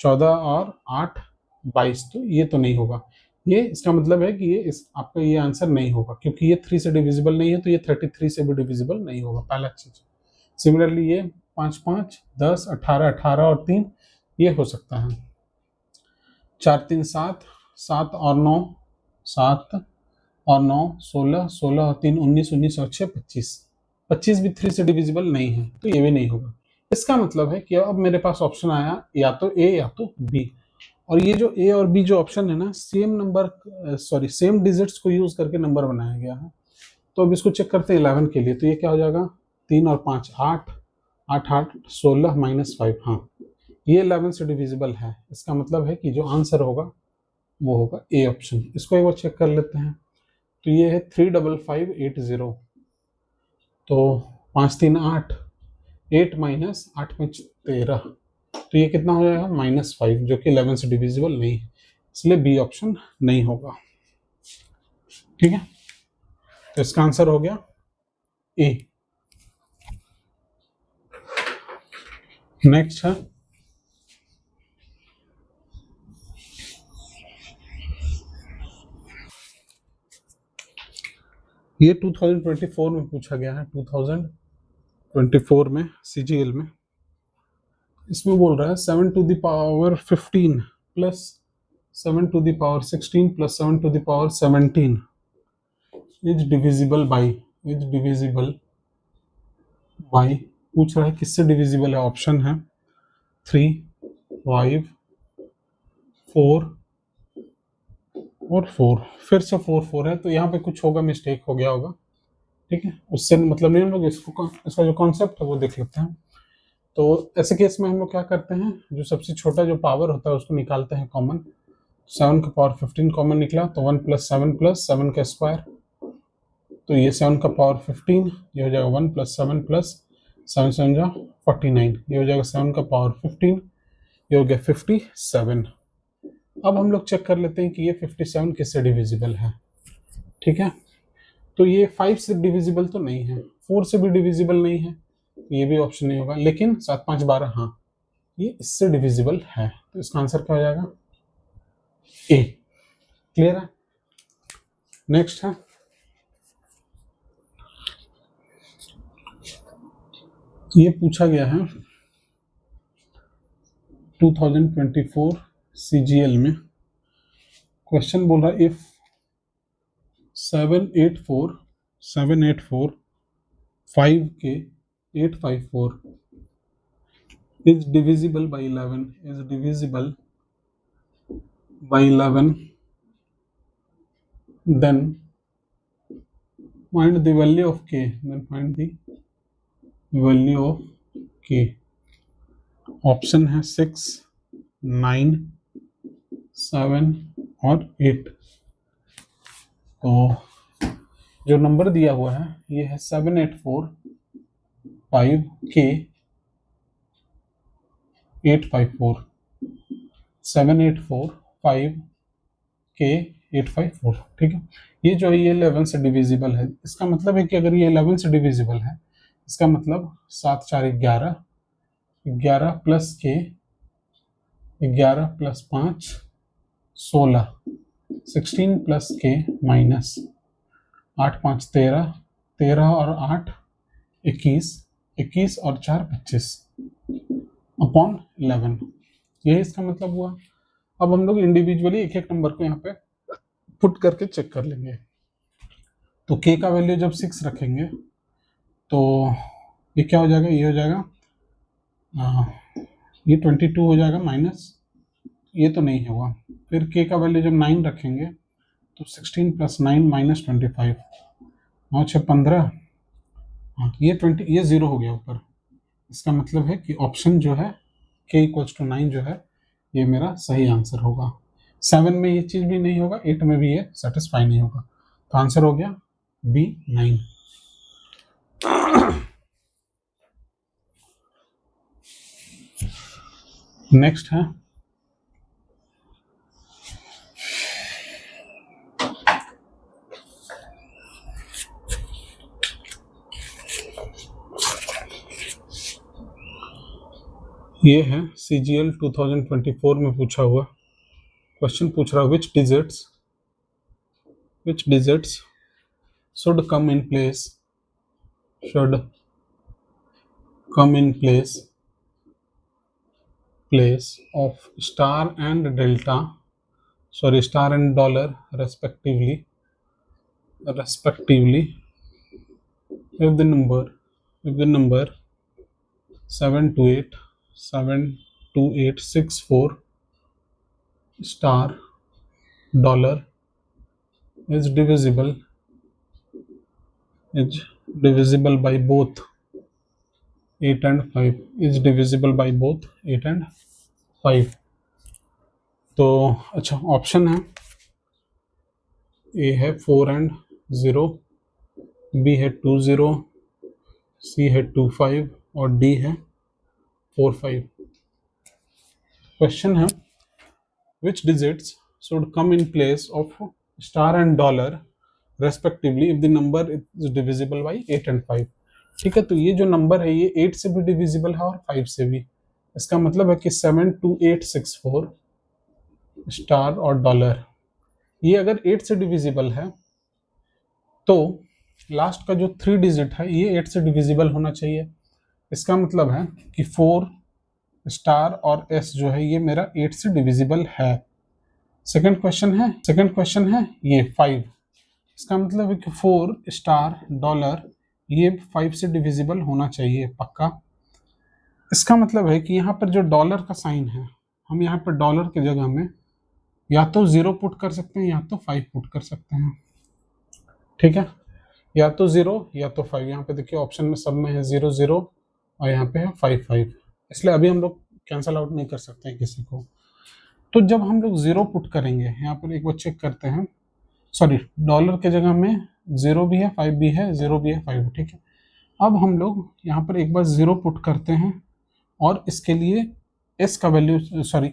14 और 8 22, तो ये तो नहीं होगा। ये इसका मतलब है कि ये आपका ये आंसर नहीं होगा, क्योंकि ये 3 से डिविजिबल नहीं है, तो ये 33 से भी डिविजिबल नहीं होगा, पहला चीज। सिमिलरली ये 5 5 10 18, 18 और 3 ये हो सकता है। 4 3 7, 7 और 9 7 और 9 16, 16 और 3 19, 19 और 6 25, 25 भी 3 से डिविजिबल नहीं है, तो ये भी नहीं होगा। इसका मतलब है कि अब मेरे पास ऑप्शन आया या तो ए या तो बी, और ये जो ए और बी जो ऑप्शन है ना, सेम डिजिट्स को यूज करके नंबर बनाया गया है। तो अब इसको चेक करते हैं 11 के लिए। तो ये क्या हो जाएगा, 3 और 5 8, 8 8 16 -5। हाँ, ये 11 से डिविजिबल है। इसका मतलब है कि जो आंसर होगा वो होगा ए ऑप्शन। इसको एक बार चेक कर लेते हैं। तो ये है 35580, तो 5 3 8, 8 - 8 में 13, तो ये कितना हो जाएगा -5, जो कि 11 से डिविजिबल नहीं है, इसलिए बी ऑप्शन नहीं होगा। ठीक है, तो इसका आंसर हो गया ए। नेक्स्ट है ये 2024 में पूछा गया है, 2024 में सीजीएल में। इसमें बोल रहा है 7 to the power 15 plus 7 to the power 16 plus 7 to the power 17 is divisible by पूछ रहा है किससे डिविजिबल है। ऑप्शन है 3 5 4 और 4, फिर से 4 4 है, तो यहाँ पे कुछ होगा, मिस्टेक हो गया होगा। ठीक है, उससे मतलब नहीं, हम लोग इसका जो कॉन्सेप्ट है वो देख लेते हैं। तो ऐसे केस में हम लोग क्या करते हैं, जो सबसे छोटा जो पावर होता है उसको निकालते हैं कॉमन। 7 का पावर 15 कॉमन निकला, तो 1 + 7 + 7 का स्क्वायर तो ये 7 का पावर 15, ये हो जाएगा 1 + 7 + 7 7 जा 49, ये हो जाएगा 7 का पावर 15, ये हो गया 57। अब हम लोग चेक कर लेते हैं कि ये 57 किससे डिविजिबल है। ठीक है, तो ये 5 से डिविजिबल तो नहीं है, 4 से भी डिविजिबल नहीं है, ये भी ऑप्शन नहीं होगा, लेकिन 7 5 12 हाँ ये इससे डिविजिबल है। तो इसका आंसर क्या हो जाएगा? ए। क्लियर है? नेक्स्ट है ये पूछा गया है 2024 CGL में, क्वेश्चन बोल रहा है if 784 5K 854 is divisible by 11 then find the value of K, option है 6 9 7 और 8। तो जो नंबर दिया हुआ है ये है 784 5K 854, 784 5K 854। ठीक है, ये जो है ये 11 से डिविजिबल है। इसका मतलब है कि अगर ये 11 से डिविजिबल है, इसका मतलब 7 4 11, 11 + K 11 + 5 16, 16 + K माइनस 8 5 13, 13 और 8 21, 21 और 4 25 अपॉन 11, यही इसका मतलब हुआ। अब हम लोग इंडिविजुअली एक एक नंबर को यहाँ पे पुट करके चेक कर लेंगे। तो K का वैल्यू जब 6 रखेंगे तो ये क्या हो जाएगा? ये हो जाएगा ये 22 हो जाएगा माइनस, ये तो नहीं होगा। फिर K का वैल्यू जब 9 रखेंगे तो 16 + 9 - 25, 9 6 15, हाँ ये 20, ये 0 हो गया ऊपर। इसका मतलब है कि ऑप्शन जो है K = 9 जो है ये मेरा सही आंसर होगा। 7 में ये चीज भी नहीं होगा, 8 में भी ये सेटिस्फाई नहीं होगा। तो आंसर हो गया B 9। नेक्स्ट है ये है CGL 2024 में पूछा हुआ क्वेश्चन, पूछ रहा which digits should come in place of star and dollar respectively if the number 72864 star dollar is divisible by both 8 and 5, is divisible by both 8 and 5। तो अच्छा ऑप्शन है ए है 4 and 0, बी है 2 0, सी है 2 5 और डी है 4 5। क्वेश्चन है which digits should come in place of star and dollar respectively if the number is divisible by 8 and 5। ठीक है, तो ये जो नंबर है ये 8 से भी डिविजिबल है और 5 से भी। इसका मतलब है कि 72864 स्टार और डॉलर, ये अगर 8 से डिविजिबल है तो लास्ट का जो 3 डिजिट है ये 8 से डिविजिबल होना चाहिए। इसका मतलब है कि 4 स्टार और एस जो है ये मेरा 8 से डिविजिबल है। सेकंड क्वेश्चन है ये 5, इसका मतलब है कि 4 स्टार डॉलर ये 5 से डिविजिबल होना चाहिए पक्का। इसका मतलब है कि यहाँ पर जो डॉलर का साइन है, हम यहाँ पर डॉलर की जगह में या तो 0 पुट कर सकते हैं या तो 5 पुट कर सकते हैं। ठीक है, या तो 0 या तो 5। यहाँ पे देखिए ऑप्शन में सब में है 0 0 और यहाँ पे है 5 5, इसलिए अभी हम लोग कैंसल आउट नहीं कर सकते हैं किसी को। तो जब हम लोग 0 पुट करेंगे, यहाँ पर एक बार चेक करते हैं, सॉरी डॉलर के जगह में 0 भी है, 5 भी है, 0 भी है, 5 है, ठीक है। अब हम लोग यहाँ पर एक बार 0 पुट करते हैं और इसके लिए एस का वैल्यू, सॉरी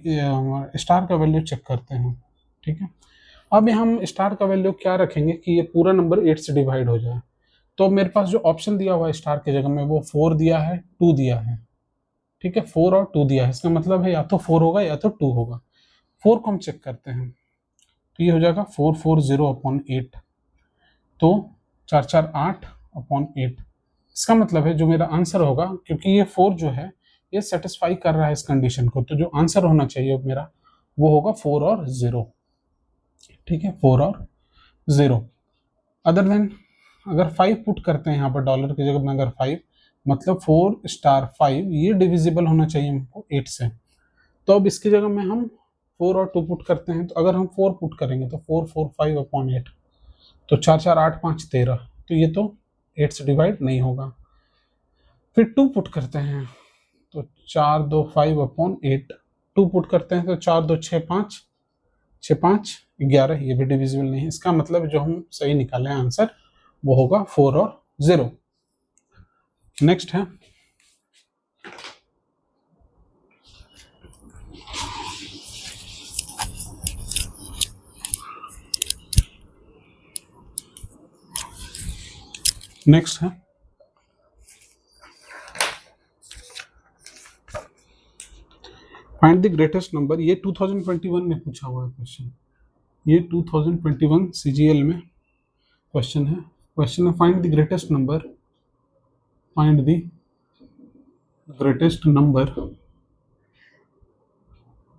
स्टार का वैल्यू चेक करते हैं, ठीक है। अब हम स्टार का वैल्यू क्या रखेंगे कि ये पूरा नंबर 8 से डिवाइड हो जाए। तो मेरे पास जो ऑप्शन दिया हुआ है स्टार के जगह में वो 4 दिया है, 2 दिया है, ठीक है। 4 और 2 दिया है, इसका मतलब है या तो 4 होगा या तो 2 होगा। 4 को हम चेक करते हैं तो ये हो जाएगा 440/8, तो 448/8। इसका मतलब है जो मेरा आंसर होगा, क्योंकि ये 4 जो है ये सेटिस्फाई कर रहा है इस कंडीशन को, तो जो आंसर होना चाहिए मेरा वो होगा 4 और 0, ठीक है, 4 और 0। अदर देन अगर 5 पुट करते हैं यहाँ पर डॉलर की जगह में, अगर 5 मतलब 4*5 ये डिविजिबल होना चाहिए हमको 8 से। तो अब इसकी जगह में हम 4 और 2 पुट करते हैं, तो अगर हम 4 पुट करेंगे तो 445/8, तो 448×5=13, तो ये तो 8 से डिवाइड नहीं होगा। फिर 2 पुट करते हैं तो 425/8, 2 पुट करते हैं तो 4×2=6=5, 6×5=11, ये भी डिविजिबल नहीं है। इसका मतलब जो हम सही निकाले आंसर वो होगा 4 और 0। नेक्स्ट है फाइंड द ग्रेटेस्ट नंबर। ये 2021 में पूछा हुआ है क्वेश्चन, ये 2021 CGL में क्वेश्चन है। क्वेश्चन है find the greatest number, find the greatest number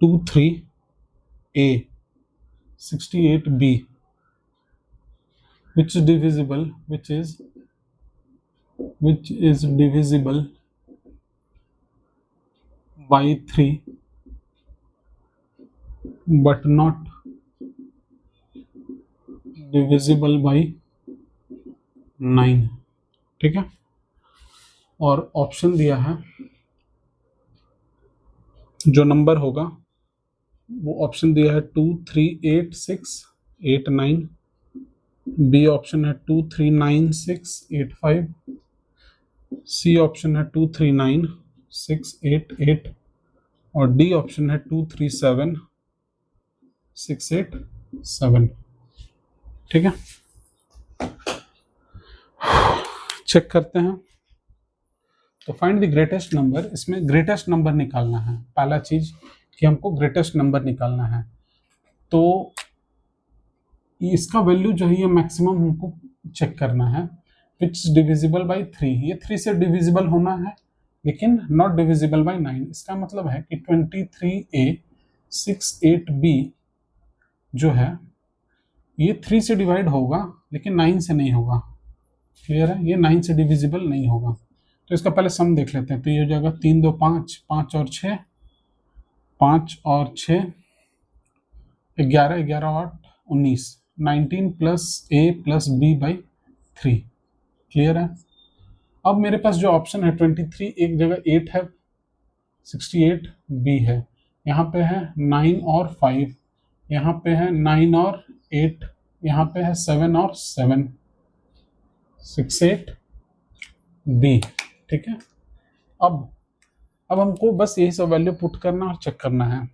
23A 68B which is divisible by 3 but not divisible by 9, ठीक है। और ऑप्शन दिया है, जो नंबर होगा वो ऑप्शन दिया है 2, 3, 8, 6, 8, 9। बी ऑप्शन है 2, 3, 9, 6, 8, 5। सी ऑप्शन है 2, 3, 9, 6, 8, 8। और डी ऑप्शन है 2, 3, 7, 6, 8, 7, ठीक है। चेक करते हैं तो फाइंड द ग्रेटेस्ट नंबर, इसमें ग्रेटेस्ट नंबर निकालना है। पहला चीज कि हमको ग्रेटेस्ट नंबर निकालना है, तो इसका वैल्यू जो है ये मैक्सिमम हमको चेक करना है। विच डिविजिबल बाय 3, ये 3 से डिविजिबल होना है लेकिन नॉट डिविजिबल बाय 9। इसका मतलब है कि 23A 68B जो है ये 3 से डिवाइड होगा लेकिन 9 से नहीं होगा। क्लियर है, ये 9 से डिविजिबल नहीं होगा। तो इसका पहले सम देख लेते हैं। तो ये हो जाएगा 3, 2, 5, 5 और 6, 5 और 6 11, 11 और 8 19, 19 + A + B by 3। क्लियर है। अब मेरे पास जो ऑप्शन है 23 एक जगह 8 है, 68B है, यहाँ पे है 9 और 5, यहाँ पे है 9 और 8, यहाँ पे है 7 और 7, 68B, ठीक है। अब हमको बस यही सब वैल्यू पुट करना और चेक करना है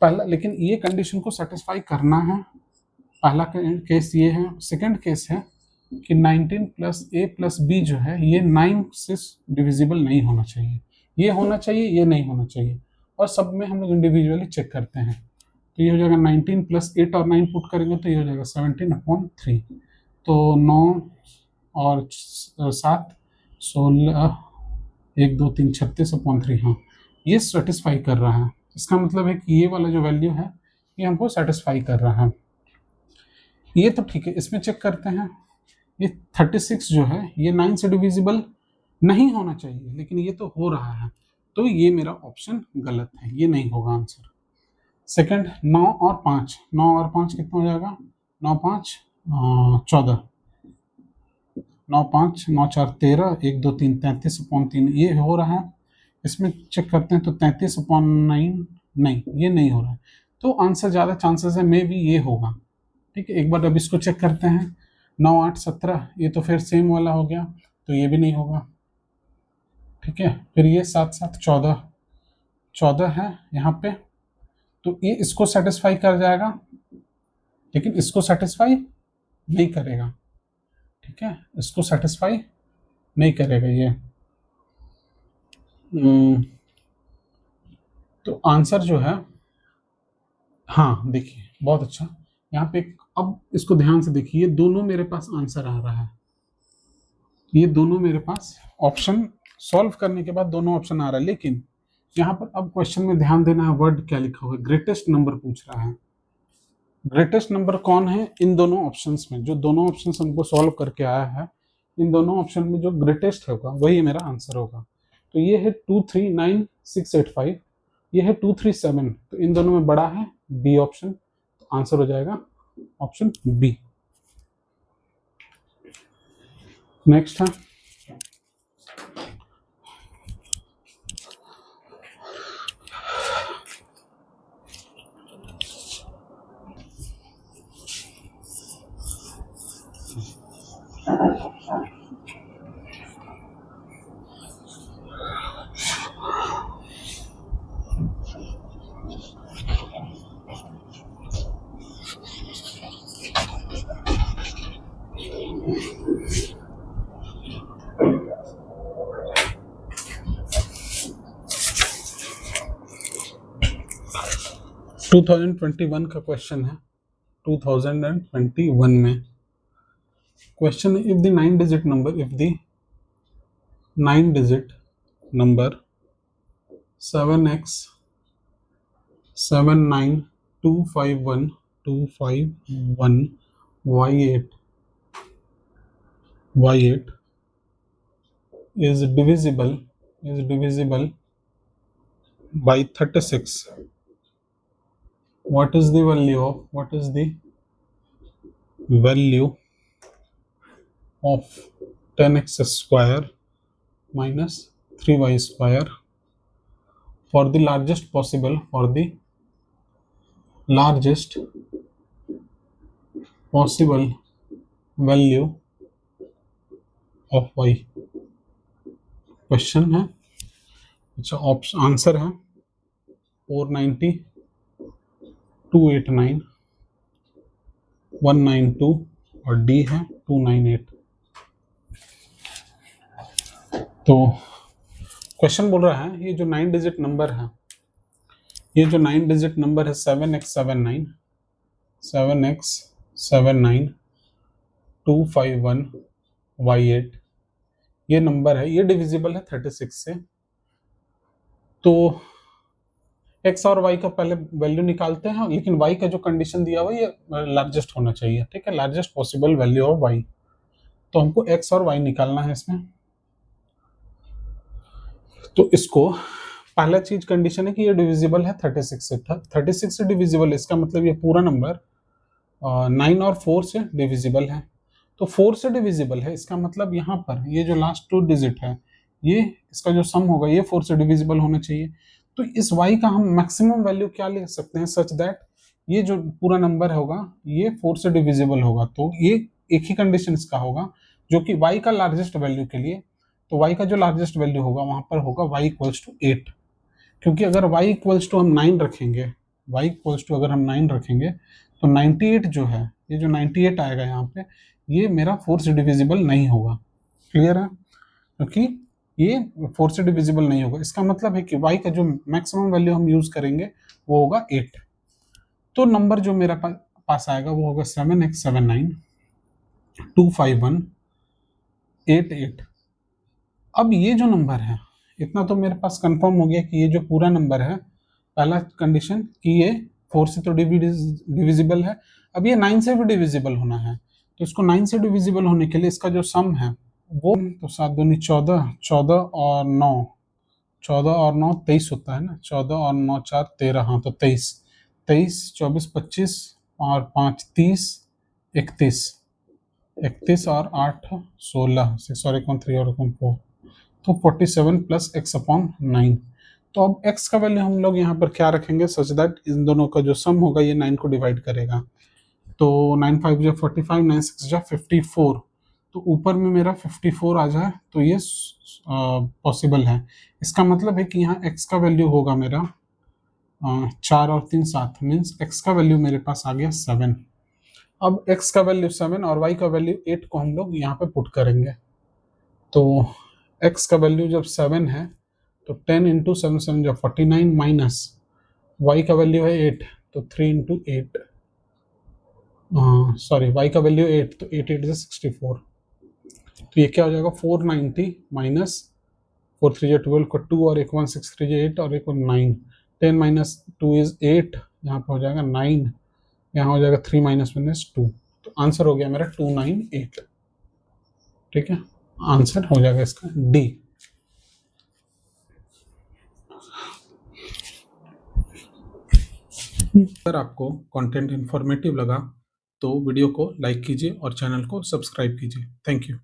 पहला, लेकिन ये कंडीशन को सेटिस्फाई करना है। पहला केस ये है। सेकंड केस है कि 19 + A + B जो है ये 9 से डिविजिबल नहीं होना चाहिए, ये होना चाहिए, ये नहीं होना चाहिए। और सब में हम लोग इंडिविजुअली चेक करते हैं। तो ये हो जाएगा 19 + 8 और 9 पुट करेंगे तो ये हो जाएगा 17/3। तो 9 और 7 16, 1, 2, 3 36/3। हाँ, ये सेटिस्फाई कर रहा है। इसका मतलब है कि ये वाला जो वैल्यू है ये हमको सेटिस्फाई कर रहा है। ये तो ठीक है। इसमें चेक करते हैं, ये 36 जो है ये 9 से डिविजिबल नहीं होना चाहिए लेकिन ये तो हो रहा है, तो ये मेरा ऑप्शन गलत है, ये नहीं होगा आंसर। सेकंड 9 और 5, 9 और 5 कितना हो जाएगा, 9, 5, 14, 9, 5, 9, 4, 13, 1, 2, 3 33/3, ये हो रहा है। इसमें चेक करते हैं तो 33/9, नहीं, ये नहीं हो रहा है। तो आंसर ज़्यादा चांसेस है मे भी ये होगा। ठीक है, एक बार अब इसको चेक करते हैं। 9 8 17, ये तो फिर सेम वाला हो गया, तो ये भी नहीं होगा। ठीक है, फिर ये 7 7 14, 14 है यहाँ पे, तो ये इसको सेटिस्फाई कर जाएगा, लेकिन इसको सेटिस्फाई नहीं करेगा। ठीक है, इसको सेटिस्फाई नहीं करेगा ये। तो आंसर जो है, हाँ देखिए बहुत अच्छा, यहाँ पे अब इसको ध्यान से देखिए, ये दोनों मेरे पास आंसर आ रहा है, ये दोनों मेरे पास ऑप्शन सॉल्व करने के बाद दोनों ऑप्शन आ रहा है, लेकिन यहाँ पर अब क्वेश्चन में ध्यान देना है, वर्ड क्या लिखा हुआ है, ग्रेटेस्ट नंबर पूछ रहा है। ग्रेटेस्ट नंबर कौन है इन दोनों ऑप्शंस में, जो दोनों ऑप्शंस हमको सॉल्व करके आया है, इन दोनों ऑप्शन में जो ग्रेटेस्ट होगा वही मेरा आंसर होगा। तो ये है 239685, ये है 237, तो इन दोनों में बड़ा है बी ऑप्शन, तो आंसर हो जाएगा ऑप्शन बी। नेक्स्ट है 2021 का क्वेश्चन है, 2021 में क्वेश्चन है, if the 9 digit number, if the 9 digit number 7x 79251 251 y8 is divisible by 36, what is the value of 10x square minus 3y square for the largest possible value of y। Question है, अच्छा option answer है 490 289 192 और D है 298। तो question बोल रहा है, ये जो 9 डिजिट नंबर है, ये जो 9 डिजिट नंबर है 7x79 251 y8, ये नंबर है, ये डिविजिबल है 36 से। तो x और y का पहले वैल्यू निकालते हैं, लेकिन y का जो कंडीशन दिया हुआ है ये लार्जेस्ट होना चाहिए। ठीक है, largest possible value of y, तो हमको x और y निकालना है इसमें। तो इसको पहला चीज कंडीशन है कि ये डिविजिबल है 36 से, 36 से डिविजिबल, इसका मतलब ये पूरा नंबर 9 और 4 से डिविजिबल है। तो 4 से डिविजिबल है, इसका मतलब यहाँ पर ये जो लास्ट 2 डिजिट है, ये इसका जो सम होगा ये 4 से डिविजिबल होना चाहिए। तो इस y का हम मैक्सिमम वैल्यू क्या ले सकते हैं, सच दैट ये जो पूरा नंबर होगा ये 4 से डिविजिबल होगा। तो ये एक ही कंडीशन इसका होगा, जो कि y का लार्जेस्ट वैल्यू के लिए, तो y का जो लार्जेस्ट वैल्यू होगा वहां पर होगा y इक्वल्स टू 8, क्योंकि अगर y इक्वल्स टू हम 9 रखेंगे, y इक्वल्स टू अगर हम 9 रखेंगे तो 98 जो है, ये जो 98 आएगा यहाँ पे, ये मेरा 4 से डिविजिबल नहीं होगा। क्लियर है, क्योंकि ये 4 से डिविजिबल नहीं होगा, इसका मतलब है कि y का जो मैक्सिमम वैल्यू हम यूज करेंगे वो होगा 8। तो नंबर जो मेरा पास आएगा वो होगा 7x79 251 88। अब ये जो नंबर है, इतना तो मेरे पास कंफर्म हो गया कि ये जो पूरा नंबर है, पहला कंडीशन कि ये 4 से तो डिविजिबल है, अब ये 9 से भी डिविजिबल होना है। तो इसको 9 से डिविजिबल होने के लिए इसका जो सम है वो, तो 7 दूनी 14, 14 और 9, 14 और 9 23 होता है ना, 14 और 9 4 13, हाँ तो 23, 23 24 25 और 5 30 31, 31 और 8 16, 6 और 1 3 और 1 4, तो 47 प्लस x अपॉन 9। तो अब x का वैल्यू हम लोग यहाँ पर क्या रखेंगे, सच दैट इन दोनों का जो सम होगा ये 9 को डिवाइड करेगा। तो 9 5 जा 45, 9 6 जा 54, तो ऊपर में मेरा 54 आ जाए तो ये पॉसिबल है। इसका मतलब है कि यहाँ x का वैल्यू होगा मेरा 4 और 3 7, मीन्स x का वैल्यू मेरे पास आ गया 7। अब x का वैल्यू 7 और y का वैल्यू 8 को हम लोग यहाँ पे पुट करेंगे। तो x का वैल्यू जब 7 है तो 10 इंटू 7 7 जो 49 माइनस y का वैल्यू है 8, तो 3 इंटू 8, सॉरी y का वैल्यू 8, तो 8 8 is 64, तो ये क्या हो जाएगा 490 माइनस 4 3 जो 12 को 2 और एक 1 6 3 जो 8 और एक 9, 10 माइनस 2 इज 8, यहाँ पे हो जाएगा 9, यहाँ हो जाएगा 3 माइनस 1 इज 2, तो आंसर हो गया मेरा 298। ठीक है, आंसर हो जाएगा इसका डी। अगर आपको कंटेंट इंफॉर्मेटिव लगा तो वीडियो को लाइक कीजिए और चैनल को सब्सक्राइब कीजिए। Thank you.